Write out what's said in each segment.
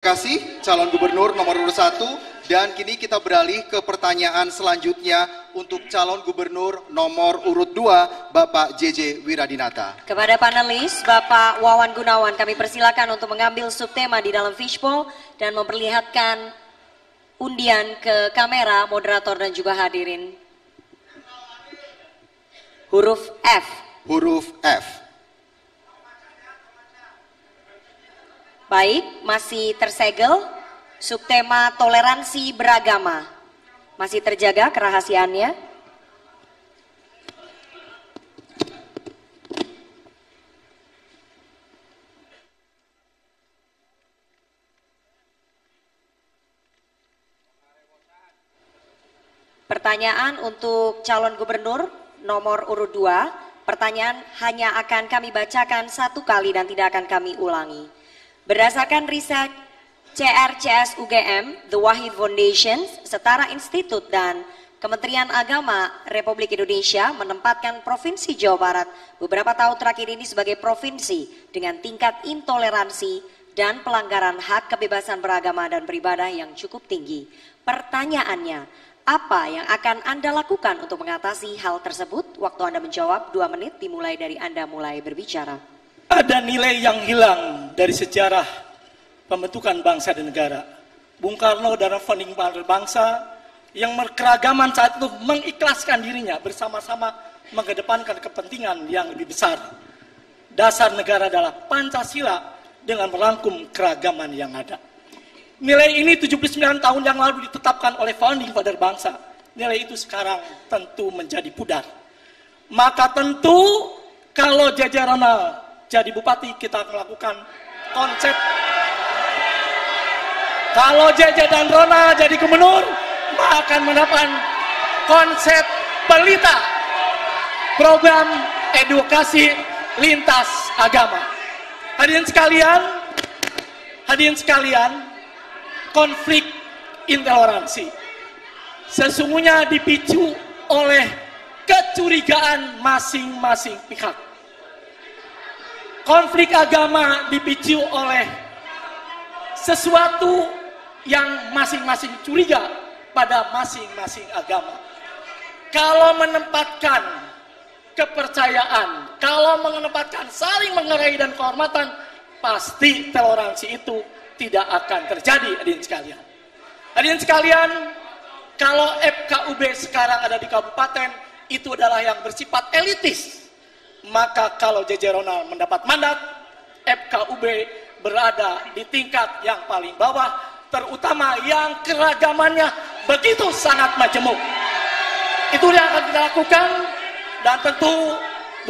Terima kasih calon gubernur nomor urut 1, dan kini kita beralih ke pertanyaan selanjutnya untuk calon gubernur nomor urut 2 Bapak JJ Wiradinata. Kepada panelis Bapak Wawan Gunawan kami persilakan untuk mengambil subtema di dalam fishbowl dan memperlihatkan undian ke kamera, moderator dan juga hadirin. Huruf F. Huruf F. Baik, masih tersegel subtema toleransi beragama. Masih terjaga kerahasiaannya. Pertanyaan untuk calon gubernur nomor urut 2. Pertanyaan hanya akan kami bacakan satu kali dan tidak akan kami ulangi. Berdasarkan riset CRCS UGM, The Wahid Foundation, Setara Institut dan Kementerian Agama Republik Indonesia menempatkan Provinsi Jawa Barat beberapa tahun terakhir ini sebagai provinsi dengan tingkat intoleransi dan pelanggaran hak kebebasan beragama dan beribadah yang cukup tinggi. Pertanyaannya, apa yang akan Anda lakukan untuk mengatasi hal tersebut? Waktu Anda menjawab 2 menit dimulai dari Anda mulai berbicara. Ada nilai yang hilang dari sejarah pembentukan bangsa dan negara. Bung Karno dalam founding father bangsa yang keragaman saat itu mengikhlaskan dirinya bersama-sama mengedepankan kepentingan yang lebih besar. Dasar negara adalah Pancasila dengan merangkum keragaman yang ada. Nilai ini 79 tahun yang lalu ditetapkan oleh founding father bangsa. Nilai itu sekarang tentu menjadi pudar. Maka tentu kalau jajaran jadi bupati kita melakukan konsep. Kalau JJ dan Rona jadi gubernur, maka akan mendapatkan konsep pelita, program edukasi lintas agama. Hadirin sekalian, konflik intoleransi sesungguhnya dipicu oleh kecurigaan masing-masing pihak. Konflik agama dipicu oleh sesuatu yang masing-masing curiga pada masing-masing agama. Kalau menempatkan kepercayaan, kalau menempatkan saling menghargai dan kehormatan, pasti toleransi itu tidak akan terjadi, hadirin sekalian. Hadirin sekalian, kalau FKUB sekarang ada di kabupaten, itu adalah yang bersifat elitis. Maka kalau JJ Ronald mendapat mandat, FKUB berada di tingkat yang paling bawah, terutama yang keragamannya begitu sangat majemuk. Itu yang akan kita lakukan, dan tentu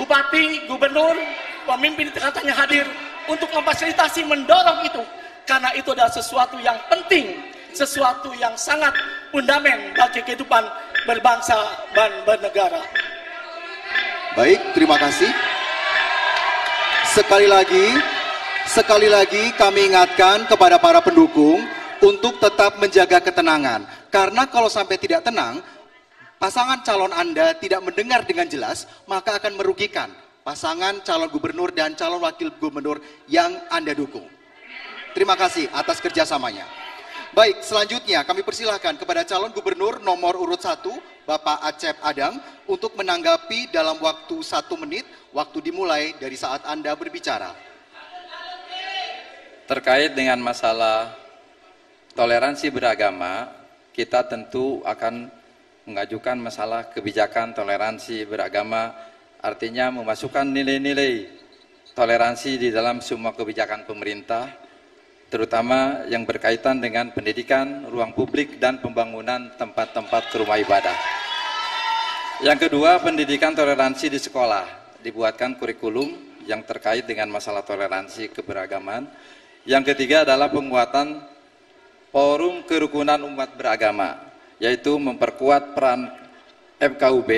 bupati, gubernur, pemimpin di tingkatannya hadir untuk memfasilitasi, mendorong itu, karena itu adalah sesuatu yang penting, sesuatu yang sangat fundamental bagi kehidupan berbangsa dan bernegara. Baik, terima kasih. Sekali lagi kami ingatkan kepada para pendukung untuk tetap menjaga ketenangan. Karena kalau sampai tidak tenang, pasangan calon Anda tidak mendengar dengan jelas, maka akan merugikan pasangan calon gubernur dan calon wakil gubernur yang Anda dukung. Terima kasih atas kerjasamanya. Baik, selanjutnya kami persilahkan kepada calon gubernur nomor urut 1, Bapak Acep Adang, untuk menanggapi dalam waktu 1 menit, waktu dimulai dari saat Anda berbicara. Terkait dengan masalah toleransi beragama, kita tentu akan mengajukan masalah kebijakan toleransi beragama, artinya memasukkan nilai-nilai toleransi di dalam semua kebijakan pemerintah, terutama yang berkaitan dengan pendidikan, ruang publik, dan pembangunan tempat-tempat rumah ibadah. Yang kedua, pendidikan toleransi di sekolah. Dibuatkan kurikulum yang terkait dengan masalah toleransi keberagaman. Yang ketiga adalah penguatan forum kerukunan umat beragama, yaitu memperkuat peran FKUB,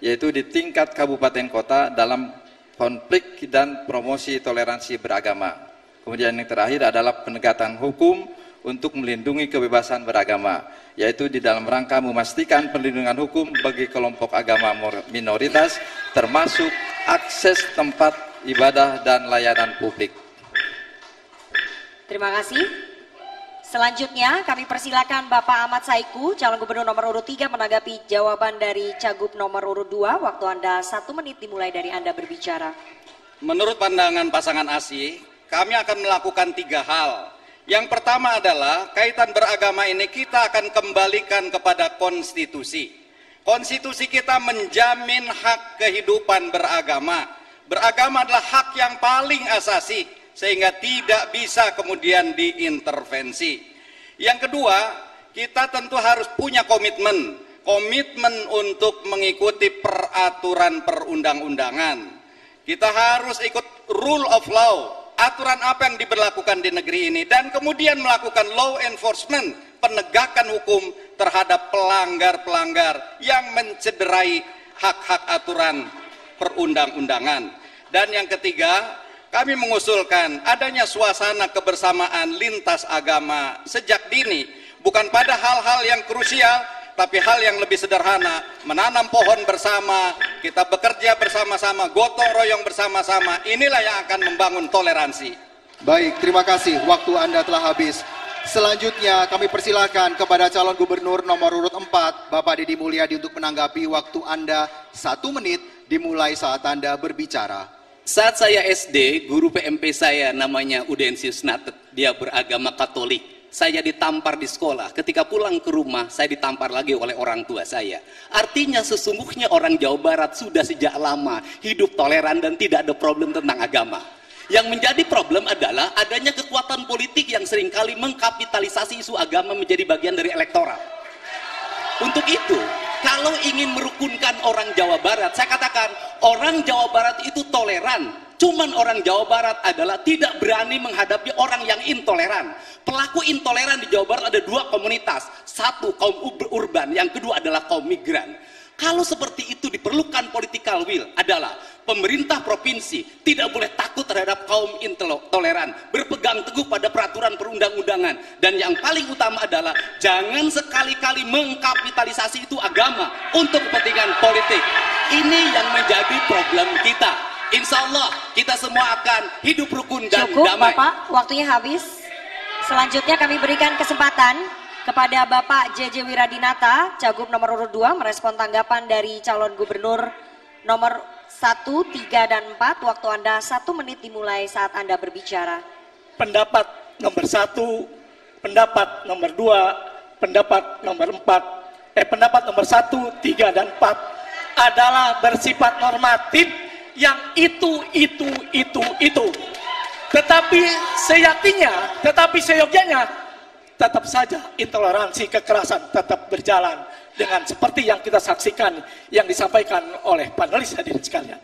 yaitu di tingkat kabupaten kota dalam konflik dan promosi toleransi beragama. Kemudian yang terakhir adalah penegakan hukum untuk melindungi kebebasan beragama, yaitu di dalam rangka memastikan perlindungan hukum bagi kelompok agama minoritas, termasuk akses tempat ibadah dan layanan publik. Terima kasih. Selanjutnya kami persilakan Bapak Ahmad Saiku, calon gubernur nomor urut 3 menanggapi jawaban dari Cagup nomor urut 2. Waktu Anda 1 menit dimulai dari Anda berbicara. Menurut pandangan pasangan ASI, kami akan melakukan 3 hal. Yang pertama adalah kaitan beragama ini kita akan kembalikan kepada konstitusi. Konstitusi kita menjamin hak kehidupan beragama. Beragama adalah hak yang paling asasi, sehingga tidak bisa kemudian diintervensi. Yang kedua, kita tentu harus punya komitmen untuk mengikuti peraturan perundang-undangan. Kita harus ikut rule of law, aturan apa yang diberlakukan di negeri ini, dan kemudian melakukan law enforcement, penegakan hukum terhadap pelanggar-pelanggar yang mencederai hak-hak aturan perundang-undangan. Dan yang ketiga, kami mengusulkan adanya suasana kebersamaan lintas agama sejak dini, bukan pada hal-hal yang krusial, tapi hal yang lebih sederhana, menanam pohon bersama, kita bekerja bersama-sama, gotong royong bersama-sama, inilah yang akan membangun toleransi. Baik, terima kasih. Waktu Anda telah habis. Selanjutnya kami persilakan kepada calon gubernur nomor urut 4, Bapak Deddy Mulyadi untuk menanggapi. Waktu Anda 1 menit dimulai saat Anda berbicara. Saat saya SD, guru PMP saya namanya Udensius Natet, dia beragama Katolik. Saya ditampar di sekolah, ketika pulang ke rumah saya ditampar lagi oleh orang tua saya. Artinya sesungguhnya orang Jawa Barat sudah sejak lama hidup toleran dan tidak ada problem tentang agama. Yang menjadi problem adalah adanya kekuatan politik yang seringkali mengkapitalisasi isu agama menjadi bagian dari elektoral. Untuk itu, kalau ingin merukunkan orang Jawa Barat, saya katakan orang Jawa Barat itu toleran. Cuman orang Jawa Barat adalah tidak berani menghadapi orang yang intoleran. Pelaku intoleran di Jawa Barat ada 2 komunitas. Satu kaum urban, yang kedua adalah kaum migran. Kalau seperti itu diperlukan political will adalah pemerintah provinsi tidak boleh takut terhadap kaum intoleran, berpegang teguh pada peraturan perundang-undangan, dan yang paling utama adalah jangan sekali-kali mengkapitalisasi itu agama untuk kepentingan politik. Ini yang menjadi problem kita. Insya Allah kita semua akan hidup rukun dan Cukup, damai. Bapak, waktunya habis. Selanjutnya kami berikan kesempatan kepada Bapak JJ Wiradinata, Cagup nomor urut 2, merespon tanggapan dari calon gubernur nomor 1, 3, dan 4. Waktu Anda 1 menit dimulai saat Anda berbicara. Pendapat nomor 1, pendapat nomor 2, pendapat nomor 4, pendapat nomor 1, 3, dan 4 adalah bersifat normatif yang itu. Tetapi seyakinnya, tetapi seyogyanya, tetap saja intoleransi kekerasan tetap berjalan dengan seperti yang kita saksikan yang disampaikan oleh panelis hadirin sekalian.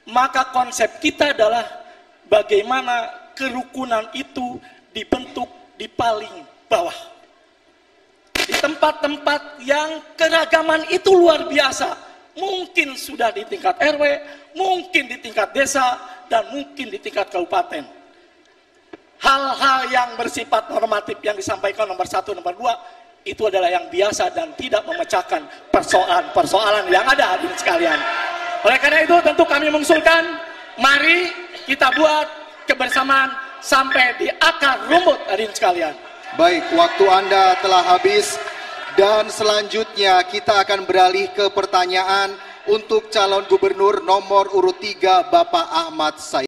Maka konsep kita adalah bagaimana kerukunan itu dibentuk di paling bawah. Di tempat-tempat yang keragaman itu luar biasa. Mungkin sudah di tingkat RW, mungkin di tingkat desa, dan mungkin di tingkat kabupaten. Hal-hal yang bersifat normatif yang disampaikan nomor 1, nomor 2 itu adalah yang biasa dan tidak memecahkan persoalan-persoalan yang ada hadirin sekalian. Oleh karena itu tentu kami mengusulkan, mari kita buat kebersamaan sampai di akar rumput hadirin sekalian. Baik, waktu Anda telah habis. Dan selanjutnya kita akan beralih ke pertanyaan untuk calon gubernur nomor urut 3, Bapak Ahmad Saiku.